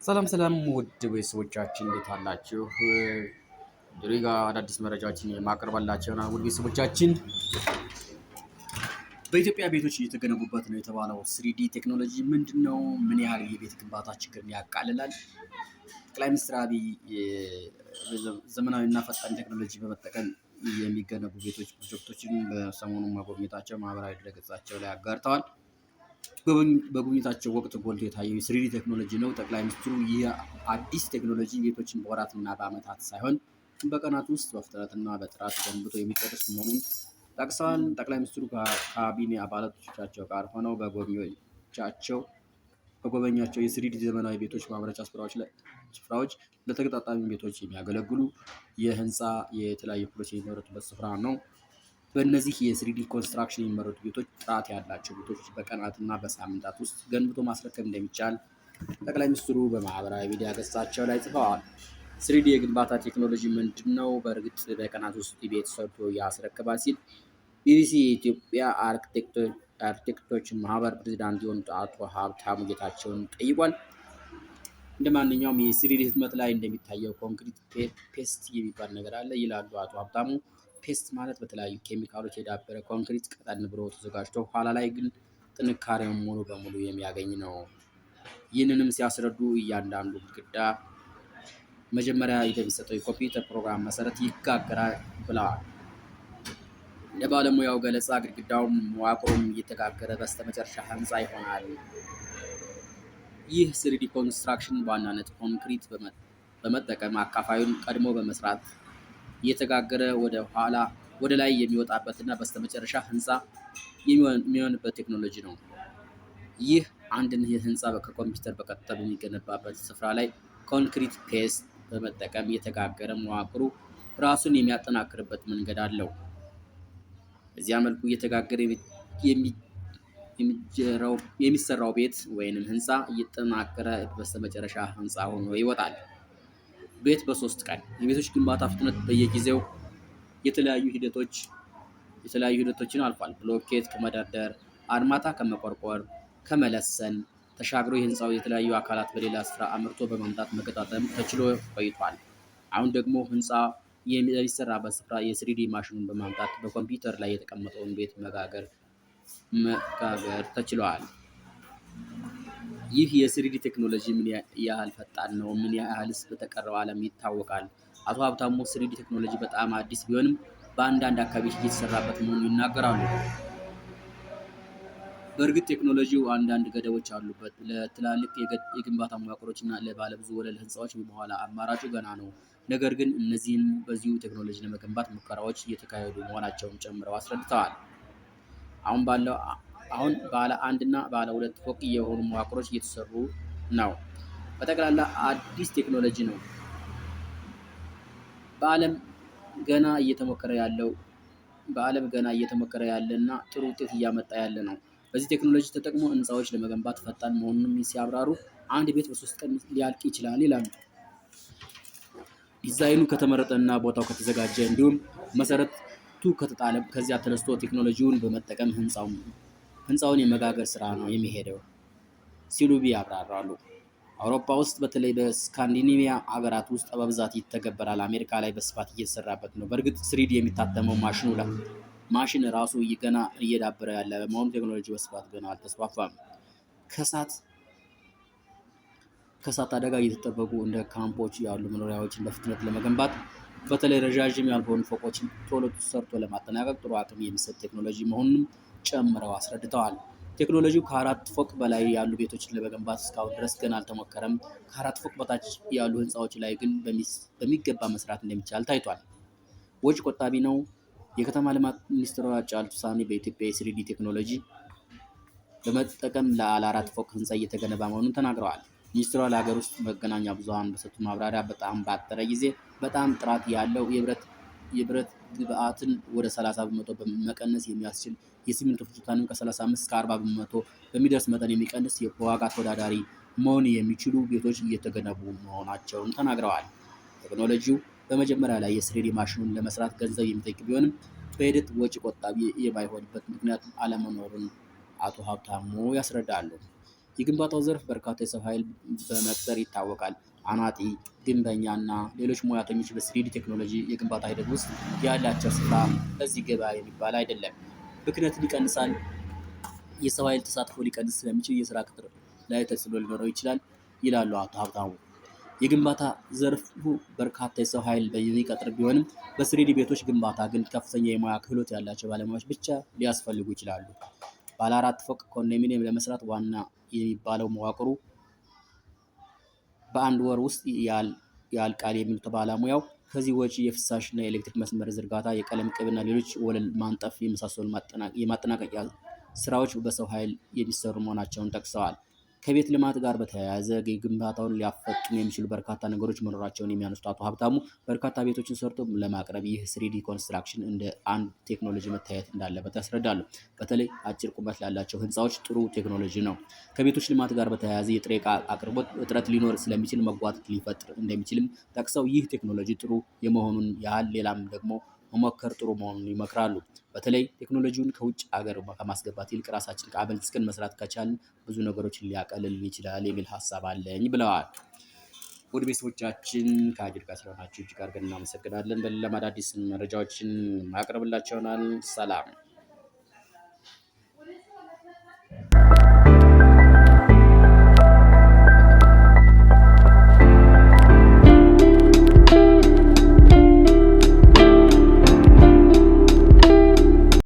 ሰላም ሰላም ውድ ቤተሰቦቻችን እንዴት አላችሁ? ድሬ ጋር አዳዲስ መረጃዎችን የማቀርባላችሁና ውድ ቤተሰቦቻችን በኢትዮጵያ ቤቶች እየተገነቡበት ነው የተባለው ስሪዲ ቴክኖሎጂ ምንድን ነው? ምን ያህል የቤት ግንባታ ችግርን ያቃልላል? ጠቅላይ ሚኒስትር አብይ ዘመናዊና ፈጣን ቴክኖሎጂ በመጠቀም የሚገነቡ ቤቶች ፕሮጀክቶችን በሰሞኑ መጎብኘታቸው ማህበራዊ ድረገጻቸው ላይ አጋርተዋል። በጉብኝታቸው ወቅት ጎልቶ የታየው የስሪዲ ቴክኖሎጂ ነው። ጠቅላይ ሚኒስትሩ ይህ አዲስ ቴክኖሎጂ ቤቶችን በወራትና በዓመታት ሳይሆን በቀናት ውስጥ በፍጥነትና በጥራት ገንብቶ የሚጨርስ መሆኑን ጠቅሰዋል። ጠቅላይ ሚኒስትሩ ከካቢኔ አባላቶቻቸው ጋር ሆነው በጎበኛቸው የስሪዲ ዘመናዊ ቤቶች ማምረቻ ስፍራዎች ለተገጣጣሚ ቤቶች የሚያገለግሉ የህንፃ የተለያዩ ክፍሎች የሚመረቱበት ስፍራ ነው። በእነዚህ የስሪዲ ኮንስትራክሽን የሚመረቱ ቤቶች ጥራት ያላቸው ቤቶች በቀናትና በሳምንታት ውስጥ ገንብቶ ማስረከብ እንደሚቻል ጠቅላይ ሚኒስትሩ በማህበራዊ ሚዲያ ገጻቸው ላይ ጽፈዋል። ስሪዲ የግንባታ ቴክኖሎጂ ምንድን ነው? በእርግጥ በቀናት ውስጥ ቤት ሰርቶ ያስረክባል ሲል ቢቢሲ የኢትዮጵያ አርክቴክቶች ማህበር ፕሬዚዳንት የሆኑት አቶ ሀብታሙ ጌታቸውን ጠይቋል። እንደ ማንኛውም የስሪዲ ህትመት ላይ እንደሚታየው ኮንክሪት ፔስት የሚባል ነገር አለ ይላሉ አቶ ሀብታሙ። ፔስት ማለት በተለያዩ ኬሚካሎች የዳበረ ኮንክሪት ቀጠን ብሎ ተዘጋጅቶ ኋላ ላይ ግን ጥንካሬውን ሙሉ በሙሉ የሚያገኝ ነው። ይህንንም ሲያስረዱ እያንዳንዱ ግድግዳ መጀመሪያ በሚሰጠው የኮምፒውተር ፕሮግራም መሰረት ይጋገራል ብለዋል። እንደ ባለሙያው ገለጻ ግድግዳውም መዋቅሩም እየተጋገረ በስተመጨረሻ ህንፃ ይሆናል። ይህ ስሪዲ ኮንስትራክሽን በዋናነት ኮንክሪት በመጠቀም አካፋዩን ቀድሞ በመስራት እየተጋገረ ወደ ላይ የሚወጣበትና በስተመጨረሻ ህንፃ የሚሆንበት ቴክኖሎጂ ነው። ይህ አንድን ህንፃ ከኮምፒውተር በቀጥታ በሚገነባበት ስፍራ ላይ ኮንክሪት ፔስት በመጠቀም የተጋገረ መዋቅሩ ራሱን የሚያጠናክርበት መንገድ አለው። በዚያ መልኩ እየተጋገረ የሚሰራው ቤት ወይንም ህንፃ እየተጠናከረ በስተመጨረሻ ህንፃ ሆኖ ይወጣል። ቤት በ3 ቀን የቤቶች ግንባታ ፍጥነት በየጊዜው የተለያዩ ሂደቶችን አልፏል። ብሎኬት ከመደርደር፣ አርማታ ከመቆርቆር፣ ከመለሰን ተሻግሮ የህንፃው የተለያዩ አካላት በሌላ ስፍራ አምርቶ በማምጣት መገጣጠም ተችሎ ቆይቷል። አሁን ደግሞ ህንፃ የሚሰራበት ስፍራ የስሪዲ ማሽኑን በማምጣት በኮምፒውተር ላይ የተቀመጠውን ቤት መጋገር ተችሏል። ይህ የስሪዲ ቴክኖሎጂ ምን ያህል ፈጣን ነው? ምን ያህልስ በተቀረው ዓለም ይታወቃል? አቶ ሀብታሙ ስሪዲ ቴክኖሎጂ በጣም አዲስ ቢሆንም በአንዳንድ አካባቢዎች እየተሰራበት መሆኑን ይናገራሉ። በእርግጥ ቴክኖሎጂው አንዳንድ ገደቦች አሉበት። ለትላልቅ የግንባታ መዋቅሮች እና ለባለብዙ ወለል ህንፃዎች በኋላ አማራጩ ገና ነው። ነገር ግን እነዚህን በዚሁ ቴክኖሎጂ ለመገንባት ሙከራዎች እየተካሄዱ መሆናቸውን ጨምረው አስረድተዋል። አሁን ባለ 1 እና ባለ 2 ፎቅ የሆኑ መዋቅሮች እየተሰሩ ነው። በጠቅላላ አዲስ ቴክኖሎጂ ነው። በዓለም ገና እየተሞከረ ያለ እና ጥሩ ውጤት እያመጣ ያለ ነው። በዚህ ቴክኖሎጂ ተጠቅሞ ህንፃዎች ለመገንባት ፈጣን መሆኑንም ሲያብራሩ አንድ ቤት በ3 ቀን ሊያልቅ ይችላል ይላሉ። ዲዛይኑ ከተመረጠ እና ቦታው ከተዘጋጀ እንዲሁም መሰረቱ ከተጣለ ከዚያ ተነስቶ ቴክኖሎጂውን በመጠቀም ህንፃውን የመጋገር ስራ ነው የሚሄደው ሲሉ ያብራራሉ። አውሮፓ ውስጥ በተለይ በስካንዲኔቪያ ሀገራት ውስጥ በብዛት ይተገበራል። አሜሪካ ላይ በስፋት እየተሰራበት ነው። በእርግጥ ስሪዲ የሚታተመው ማሽን ራሱ ገና እየዳበረ ያለ በመሆኑ ቴክኖሎጂ በስፋት ገና አልተስፋፋም። ከእሳት አደጋ እየተጠበቁ እንደ ካምፖች ያሉ መኖሪያዎችን በፍጥነት ለመገንባት በተለይ ረዣዥም ያልሆኑ ፎቆችን ቶሎ ሰርቶ ለማጠናቀቅ ጥሩ አቅም የሚሰጥ ቴክኖሎጂ መሆኑንም ጨምረው አስረድተዋል። ቴክኖሎጂው ከ4 ፎቅ በላይ ያሉ ቤቶችን ለመገንባት እስካሁን ድረስ ገና አልተሞከረም። ከ4 ፎቅ በታች ያሉ ህንፃዎች ላይ ግን በሚገባ መስራት እንደሚቻል ታይቷል። ወጪ ቆጣቢ ነው። የከተማ ልማት ሚኒስትሯ ጫልቱ ሳኒ በኢትዮጵያ የስሪዲ ቴክኖሎጂ በመጠቀም ለ4 ፎቅ ህንፃ እየተገነባ መሆኑን ተናግረዋል። ሚኒስትሯ ለሀገር ውስጥ መገናኛ ብዙሃን በሰጡት ማብራሪያ በጣም ባጠረ ጊዜ በጣም ጥራት ያለው የብረት ግብአትን ወደ 30 በመቶ መቀነስ የሚያስችል የሲሚንቶ ፍጆታንም ከ35 እስከ 40 በመቶ በሚደርስ መጠን የሚቀንስ በዋጋ ተወዳዳሪ መሆን የሚችሉ ቤቶች እየተገነቡ መሆናቸውን ተናግረዋል። ቴክኖሎጂው በመጀመሪያ ላይ የስሪዲ ማሽኑን ለመስራት ገንዘብ የሚጠይቅ ቢሆንም በሂደት ወጪ ቆጣቢ የማይሆንበት ምክንያት አለመኖሩን አቶ ሀብታሙ ያስረዳሉ። የግንባታው ዘርፍ በርካታ የሰው ኃይል በመቅጠር ይታወቃል። አናጢ፣ ግንበኛ እና ሌሎች ሙያተኞች በስሪዲ ቴክኖሎጂ የግንባታ ሂደት ውስጥ ያላቸው ስፍራ ከዚህ ገባ የሚባል አይደለም። ብክነትን ይቀንሳል። የሰው ኃይል ተሳትፎ ሊቀንስ ስለሚችል የስራ ቅጥር ላይ ተጽዕኖ ሊኖረው ይችላል ይላሉ አቶ ሀብታሙ። የግንባታ ዘርፉ በርካታ የሰው ኃይል የሚቀጥር ቢሆንም በስሪዲ ቤቶች ግንባታ ግን ከፍተኛ የሙያ ክህሎት ያላቸው ባለሙያዎች ብቻ ሊያስፈልጉ ይችላሉ። ባለ 4 ፎቅ ኮንዶሚኒየም ለመስራት ዋና የሚባለው መዋቅሩ በአንድ ወር ውስጥ ያልቃል የሚሉት ባለሙያው፣ ከዚህ ወጪ የፍሳሽና የኤሌክትሪክ መስመር ዝርጋታ፣ የቀለም ቅብና ሌሎች ወለል ማንጠፍ የመሳሰሉ የማጠናቀቂያ ስራዎች በሰው ኃይል የሚሰሩ መሆናቸውን ጠቅሰዋል። ከቤት ልማት ጋር በተያያዘ ግንባታውን ሊያፈጥኑ የሚችሉ በርካታ ነገሮች መኖራቸውን የሚያነሱት አቶ ሀብታሙ በርካታ ቤቶችን ሰርቶ ለማቅረብ ይህ ስሪዲ ኮንስትራክሽን እንደ አንድ ቴክኖሎጂ መታየት እንዳለበት ያስረዳሉ። በተለይ አጭር ቁመት ላላቸው ህንፃዎች ጥሩ ቴክኖሎጂ ነው። ከቤቶች ልማት ጋር በተያያዘ የጥሬ ዕቃ አቅርቦት እጥረት ሊኖር ስለሚችል መጓተት ሊፈጥር እንደሚችልም ጠቅሰው ይህ ቴክኖሎጂ ጥሩ የመሆኑን ያህል ሌላም ደግሞ መሞከር ጥሩ መሆኑን ይመክራሉ። በተለይ ቴክኖሎጂውን ከውጭ ሀገር ከማስገባት ይልቅ ራሳችን አበልጽገን መስራት ከቻልን ብዙ ነገሮችን ሊያቀልልን ይችላል የሚል ሀሳብ አለኝ ብለዋል። ውድ ቤተሰቦቻችን ከአጅር ጋር ስለሆናችሁ እጅግ አድርገን እናመሰግናለን። በሌላም አዳዲስ መረጃዎችን ማቅረብላችሁ ይሆናል። ሰላም